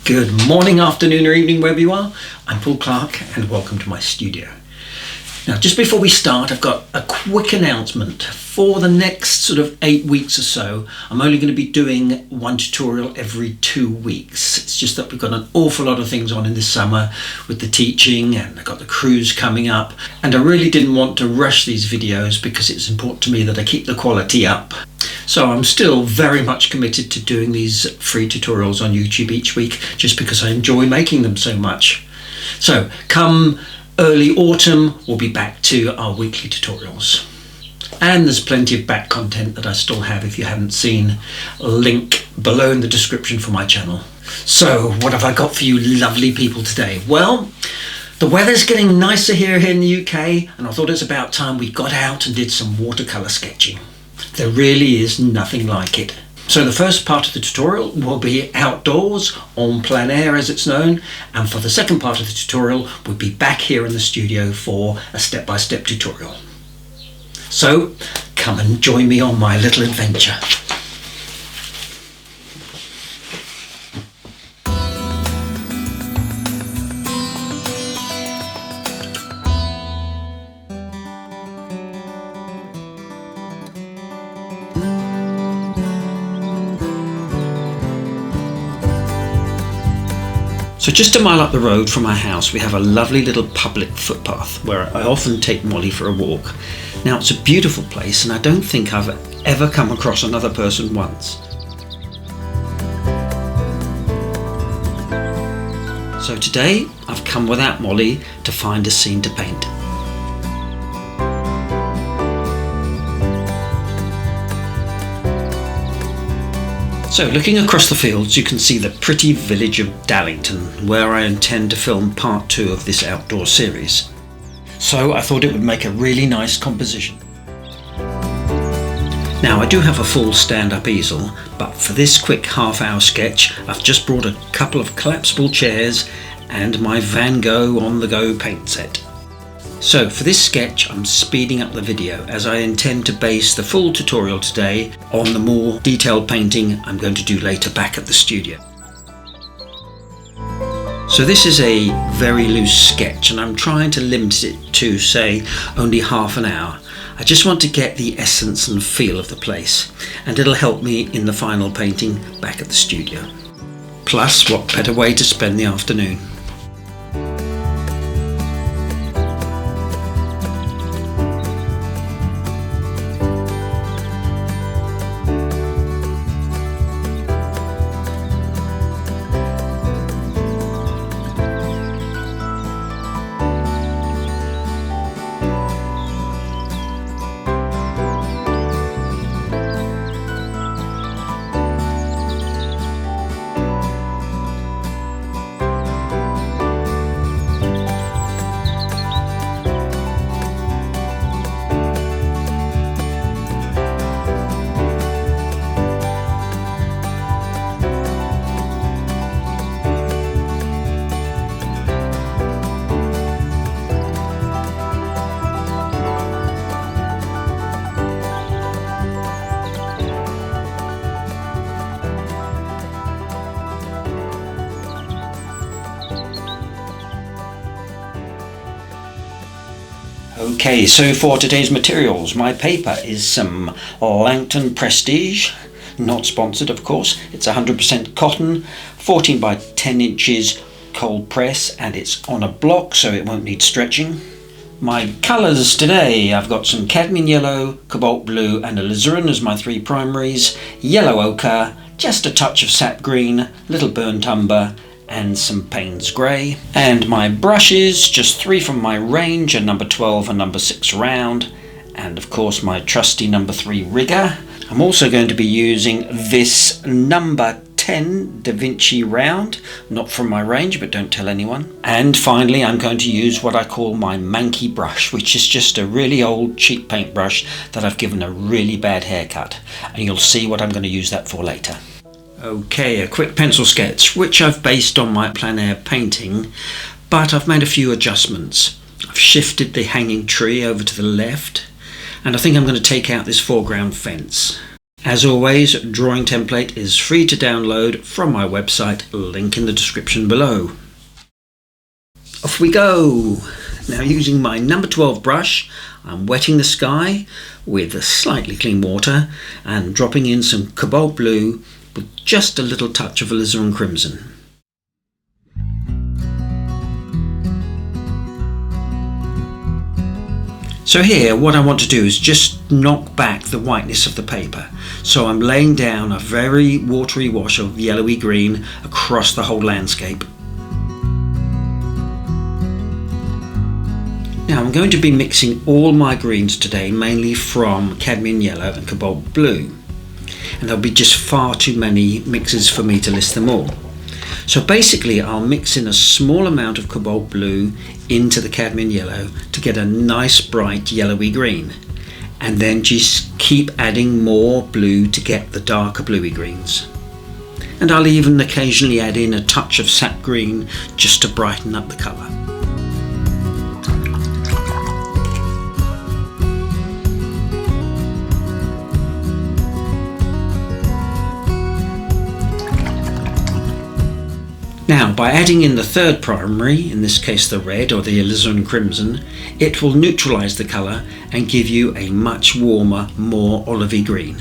Good morning, afternoon or evening wherever you are. I'm Paul Clark and welcome to my studio. Now just before we start, I've got a quick announcement. For the next sort of 8 weeks or so, I'm only going to be doing one tutorial every 2 weeks. It's just that we've got an awful lot of things on in this summer with the teaching, and I've got the cruise coming up, and I really didn't want to rush these videos because it's important to me that I keep the quality up. So I'm still very much committed to doing these free tutorials on YouTube each week just because I enjoy making them so much. So come early autumn, we'll be back to our weekly tutorials. And there's plenty of back content that I still have if you haven't seen. A link below in the description for my channel. So what have I got for you lovely people today? Well, the weather's getting nicer here in the UK, and I thought it's about time we got out and did some watercolour sketching. There really is nothing like it. So the first part of the tutorial will be outdoors, en plein air as it's known, and for the second part of the tutorial we'll be back here in the studio for a step-by-step tutorial. So come and join me on my little adventure. So just a mile up the road from my house we have a lovely little public footpath where I often take Molly for a walk. Now it's a beautiful place and I don't think I've ever come across another person once. So today I've come without Molly to find a scene to paint. So looking across the fields you can see the pretty village of Dallington, where I intend to film part 2 of this outdoor series. So I thought it would make a really nice composition. Now I do have a full stand-up easel, but for this quick half-hour sketch I've just brought a couple of collapsible chairs and my Van Gogh on-the-go paint set. So for this sketch I'm speeding up the video as I intend to base the full tutorial today on the more detailed painting I'm going to do later back at the studio. So this is a very loose sketch and I'm trying to limit it to say only half an hour. I just want to get the essence and feel of the place, and it'll help me in the final painting back at the studio. Plus, what better way to spend the afternoon? Okay, so for today's materials, my paper is some Langton Prestige, not sponsored of course. It's 100% cotton, 14 by 10 inches cold press, and it's on a block so it won't need stretching. My colours today, I've got some cadmium yellow, cobalt blue and alizarin as my 3 primaries, yellow ochre, just a touch of sap green, little burnt umber, and some Payne's grey. And my brushes, just 3 from my range, a number 12 and number 6 round, and of course my trusty number 3 rigger. I'm also going to be using this number 10 Da Vinci round, not from my range but don't tell anyone. And finally I'm going to use what I call my manky brush, which is just a really old cheap paintbrush that I've given a really bad haircut, and you'll see what I'm going to use that for later. Okay, a quick pencil sketch, which I've based on my plein air painting, but I've made a few adjustments. I've shifted the hanging tree over to the left, and I think I'm going to take out this foreground fence. As always, drawing template is free to download from my website, link in the description below. Off we go! Now, using my number 12 brush, I'm wetting the sky with slightly clean water and dropping in some cobalt blue with just a little touch of alizarin crimson. So here, what I want to do is just knock back the whiteness of the paper. So I'm laying down a very watery wash of yellowy green across the whole landscape. Now I'm going to be mixing all my greens today, mainly from cadmium yellow and cobalt blue. And there'll be just far too many mixes for me to list them all. So basically I'll mix in a small amount of cobalt blue into the cadmium yellow to get a nice bright yellowy green, and then just keep adding more blue to get the darker bluey greens. And I'll even occasionally add in a touch of sap green just to brighten up the colour. Now, by adding in the third primary, in this case the red or the alizarin crimson, it will neutralise the colour and give you a much warmer, more olivey green.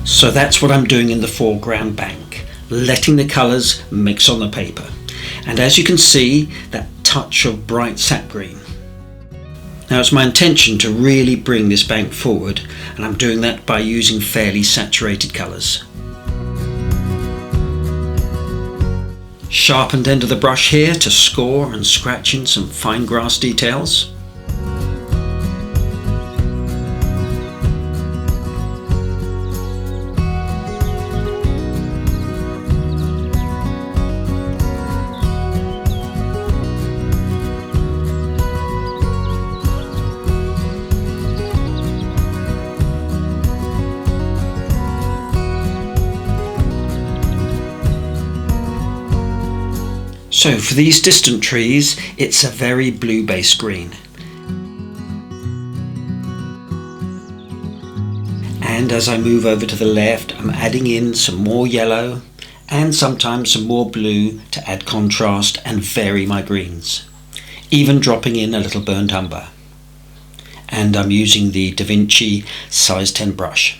So that's what I'm doing in the foreground bank, letting the colours mix on the paper. And as you can see, that touch of bright sap green. Now it's my intention to really bring this bank forward, and I'm doing that by using fairly saturated colours. Sharpened end of the brush here to score and scratch in some fine grass details. So for these distant trees, it's a very blue-based green. And as I move over to the left, I'm adding in some more yellow and sometimes some more blue to add contrast and vary my greens, even dropping in a little burnt umber. And I'm using the Da Vinci size 10 brush.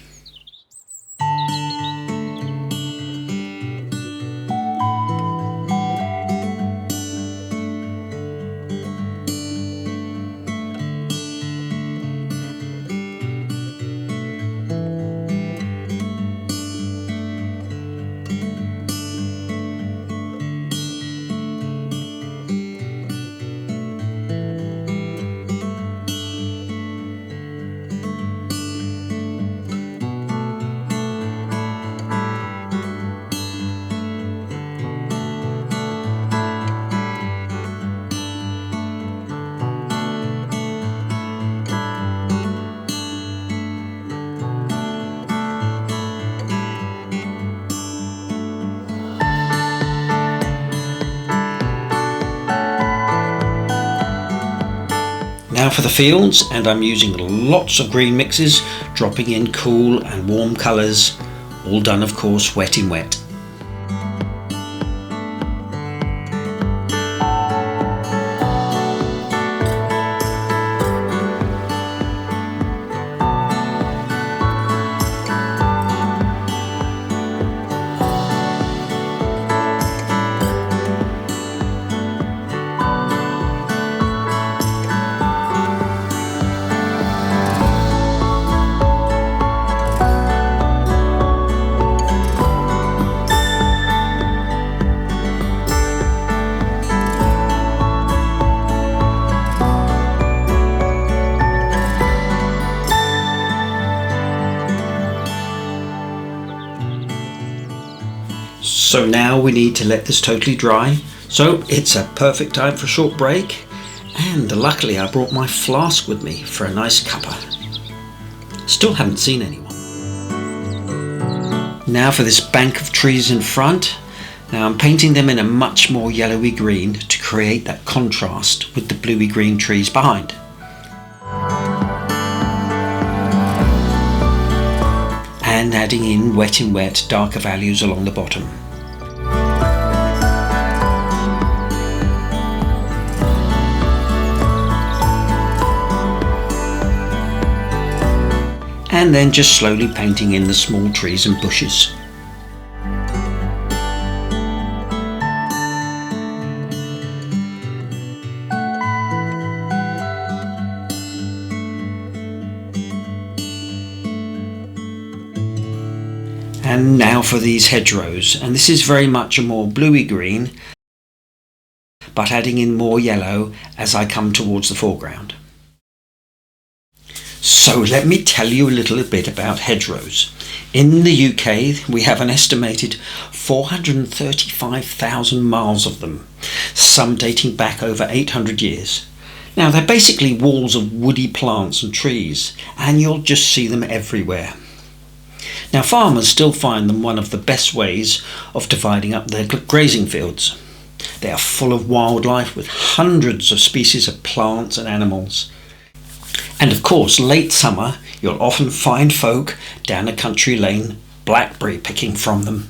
Now for the fields, and I'm using lots of green mixes, dropping in cool and warm colours, all done of course wet in wet. So now we need to let this totally dry. So it's a perfect time for a short break. And luckily I brought my flask with me for a nice cuppa. Still haven't seen anyone. Now for this bank of trees in front. Now I'm painting them in a much more yellowy green to create that contrast with the bluey green trees behind. and adding in wet in wet darker values along the bottom. And then just slowly painting in the small trees and bushes. And now for these hedgerows, and this is very much a more bluey green, but adding in more yellow as I come towards the foreground. So let me tell you a little bit about hedgerows. In the UK we have an estimated 435,000 miles of them, some dating back over 800 years. Now they're basically walls of woody plants and trees, and you'll just see them everywhere. Now farmers still find them one of the best ways of dividing up their grazing fields. They are full of wildlife with hundreds of species of plants and animals. And of course, late summer, you'll often find folk down a country lane blackberry picking from them.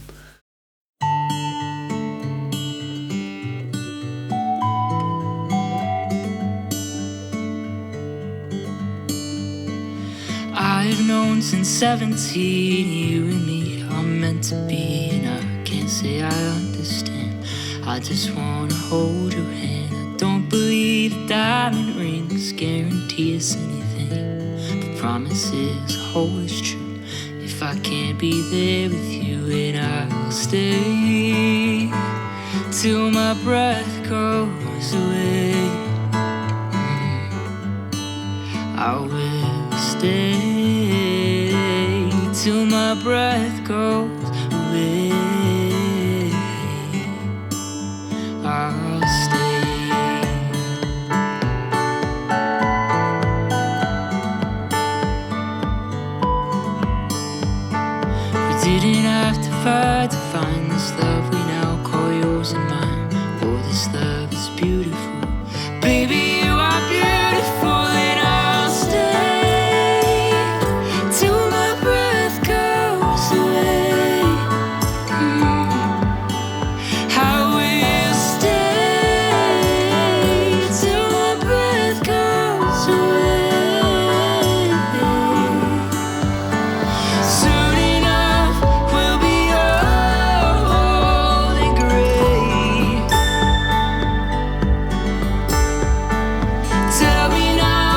I've known since 17, you and me are meant to be, and I can't say I understand. I just wanna hold your hand. I don't believe diamond rings guarantee us anything, but promises always true. If I can't be there with you, and I'll stay till my breath goes away. I will stay till my breath goes away. I'll stay. We didn't have to fight to find this love we now call yours and mine. Oh, this love is beautiful. Baby, you are beautiful, and I'll stay till my breath goes away. I will stay till my breath goes away. Soon enough, we'll be old and gray. Tell me now,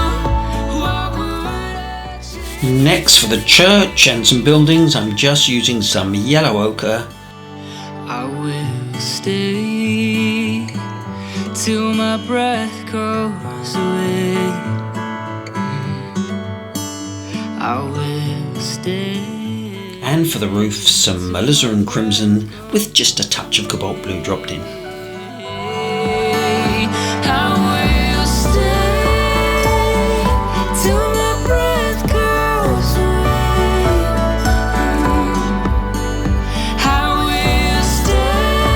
what would I change? Next, for the church and some buildings, I'm just using some yellow ochre. I will stay till my breath goes away. I will stay. And for the roof, some alizarin crimson with just a touch of cobalt blue dropped in. I will stay till my breath goes away. I will stay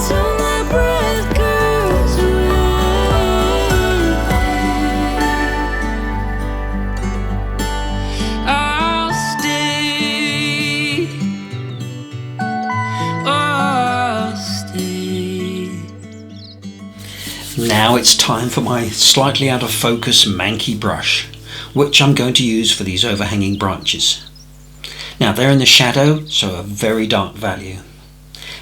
till my breath goes away. I'll stay. I'll stay. Now it's time for my slightly out of focus manky brush, which I'm going to use for these overhanging branches. Now they're in the shadow, so a very dark value.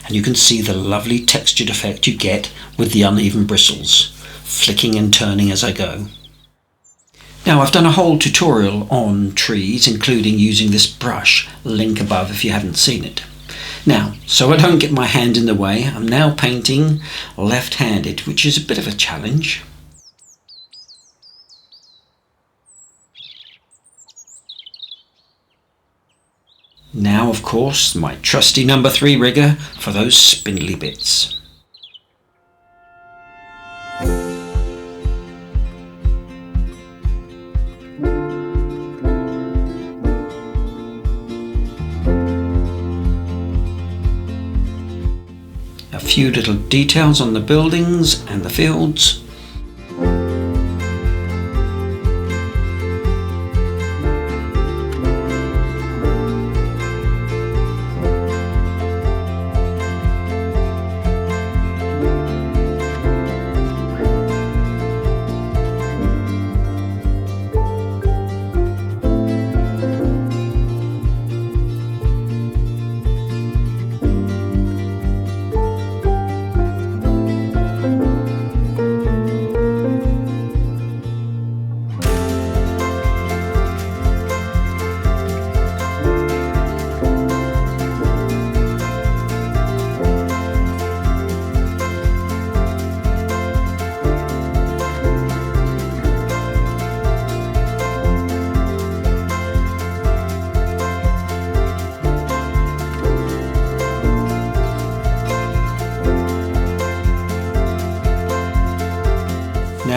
And you can see the lovely textured effect you get with the uneven bristles, flicking and turning as I go. Now I've done a whole tutorial on trees, including using this brush, link above if you haven't seen it. Now, so I don't get my hand in the way, I'm now painting left-handed, which is a bit of a challenge. Now, of course, my trusty number 3 rigger for those spindly bits. A few little details on the buildings and the fields.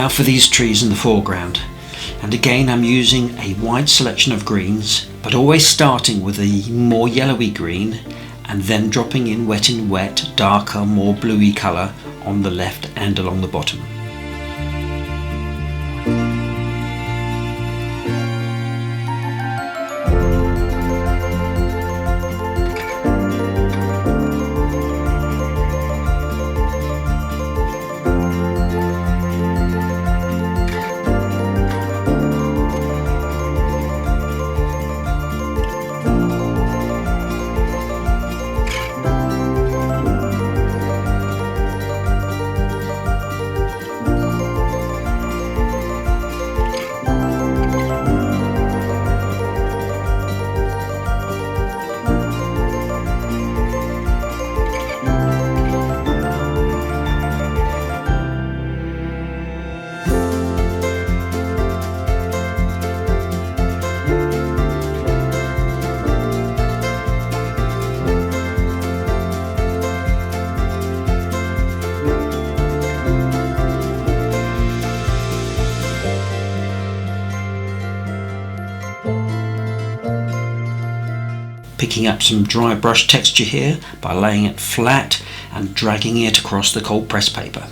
Now for these trees in the foreground, and again I'm using a wide selection of greens, but always starting with a more yellowy green and then dropping in wet, darker, more bluey colour on the left and along the bottom. Picking up some dry brush texture here by laying it flat and dragging it across the cold press paper.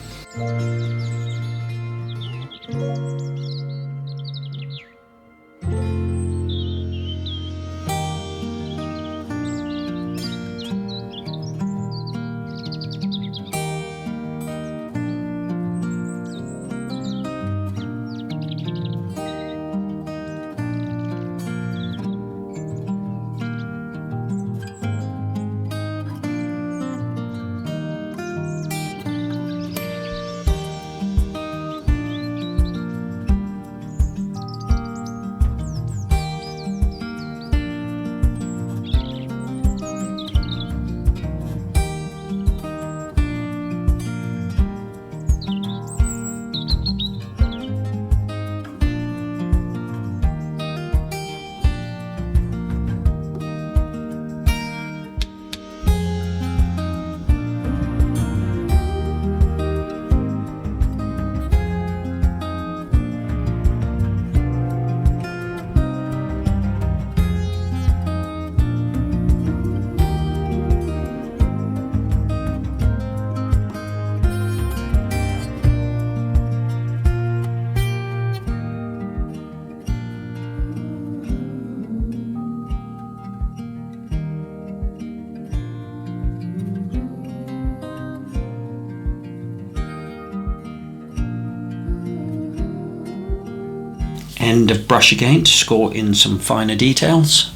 End of brush again to score in some finer details.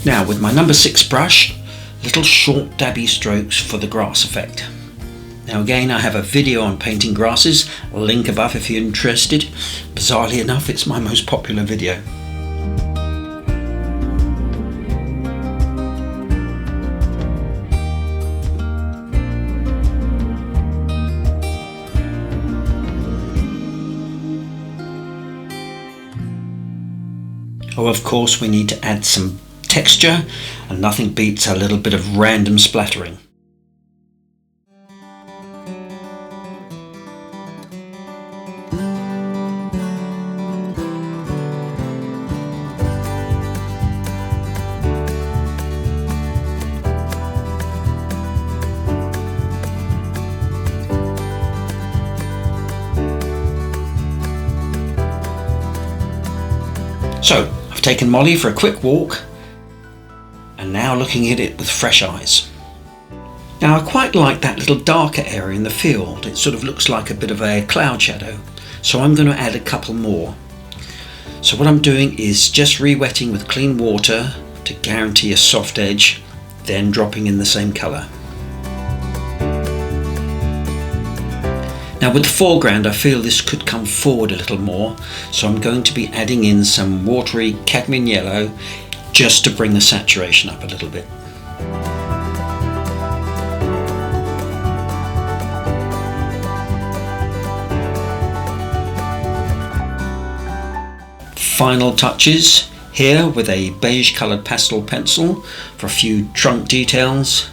Now with my number 6 brush, little short dabby strokes for the grass effect. Now again, I have a video on painting grasses, link above if you're interested. Bizarrely enough, it's my most popular video. Oh, of course we need to add some texture, and nothing beats a little bit of random splattering. So I've taken Molly for a quick walk and now looking at it with fresh eyes. Now I quite like that little darker area in the field. It sort of looks like a bit of a cloud shadow, so I'm going to add a couple more. So what I'm doing is just re-wetting with clean water to guarantee a soft edge, then dropping in the same colour. Now with the foreground I feel this could come forward a little more, so I'm going to be adding in some watery cadmium yellow just to bring the saturation up a little bit. Final touches here with a beige coloured pastel pencil for a few trunk details.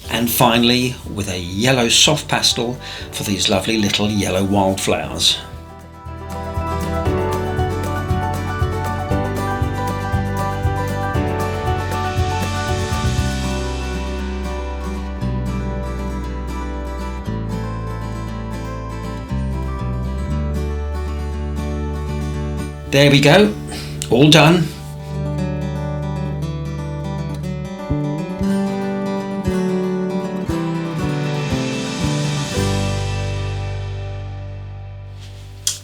And finally with a yellow soft pastel for these lovely little yellow wildflowers. There we go, all done.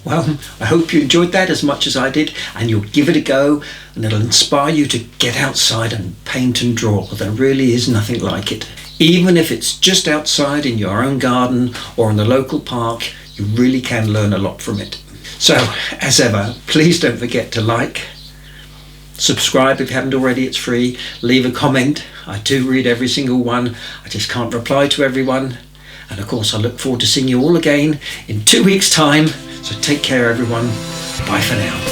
Well, I hope you enjoyed that as much as I did, and you'll give it a go and it'll inspire you to get outside and paint and draw. There really is nothing like it. Even if it's just outside in your own garden or in the local park, you really can learn a lot from it. So, as ever, please don't forget to like, subscribe if you haven't already, it's free, leave a comment. I do read every single one, I just can't reply to everyone. And of course I look forward to seeing you all again in 2 weeks' time. So take care everyone, bye for now.